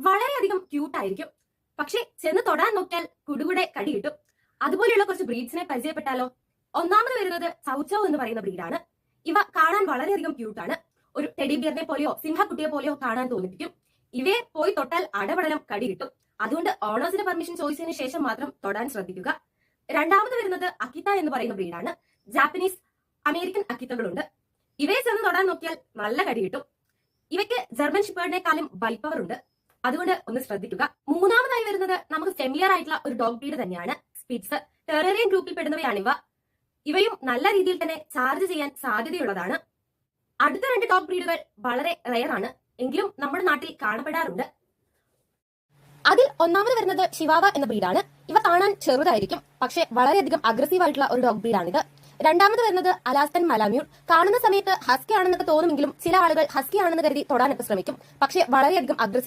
വളരെയധികം ക്യൂട്ടായിരിക്കും. പക്ഷെ ചെന്ന് തൊടാൻ നോക്കിയാൽ കുടുകുടെ കടി കിട്ടും. അതുപോലെയുള്ള കുറച്ച് ബ്രീഡ്സിനെ പരിചയപ്പെട്ടാലോ? ഒന്നാമത് വരുന്നത് ചൗചൗ എന്ന് പറയുന്ന ബ്രീഡാണ്. ഇവ കാണാൻ വളരെയധികം ക്യൂട്ടാണ്. ഒരു ടെഡി ബിയറിനെ പോലെയോ സിംഹക്കുട്ടിയെ പോലെയോ കാണാൻ തോന്നിപ്പിക്കും. ഇവയെ പോയി തൊട്ടാൽ അടപടലം കടി കിട്ടും. അതുകൊണ്ട് ഓണേഴ്സിന്റെ പെർമിഷൻ ചോദിച്ചതിന് ശേഷം മാത്രം തൊടാൻ ശ്രദ്ധിക്കുക. രണ്ടാമത് വരുന്നത് അക്കിത്ത എന്ന് പറയുന്ന ബ്രീഡാണ്. Japanese American അക്കിത്തകളുണ്ട്. ഇവയെ ചെന്ന് തൊടാൻ നോക്കിയാൽ നല്ല കടി കിട്ടും. ഇവയ്ക്ക് ജർമ്മൻ ഷിപ്പേർഡിനെക്കാളും ബൈപ്പവർ ഉണ്ട്. അതുകൊണ്ട് ഒന്ന് ശ്രദ്ധിക്കുക. മൂന്നാമതായി വരുന്നത് നമുക്ക് ഫെമിലിയർ ആയിട്ടുള്ള ഒരു ഡോഗ് ബ്രീഡ് തന്നെയാണ്. സ്പിറ്റ്സ്. ടെറേറിയൻ ഗ്രൂപ്പിൽ പെടുന്നവയാണിവ. ഇവയും നല്ല രീതിയിൽ തന്നെ ചാർജ് ചെയ്യാൻ സാധ്യതയുള്ളതാണ്. അടുത്ത രണ്ട് ഡോഗ് ബ്രീഡുകൾ വളരെ റെയർ ആണ്, എങ്കിലും നമ്മുടെ നാട്ടിൽ കാണപ്പെടാറുണ്ട്. അതിൽ ഒന്നാമത് വരുന്നത് ഷിവാവ എന്ന ബ്രീഡാണ്. ഇവ കാണാൻ ചെറുതായിരിക്കും, പക്ഷെ വളരെയധികം അഗ്രസീവ് ആയിട്ടുള്ള ഒരു ഡോഗ് ബ്രീഡാണിത്. രണ്ടാമത് വരുന്നത് അലാസ്കൻ മലാമ്യൂർ. കാണുന്ന സമയത്ത് ഹസ്കി ആണെന്നൊക്കെ തോന്നുമെങ്കിലും ചില ആളുകൾ ഹസ്കി ആണെന്ന് കരുതി തൊടാനൊക്കെ ശ്രമിക്കും, പക്ഷെ വളരെയധികം അഗ്രസീവ്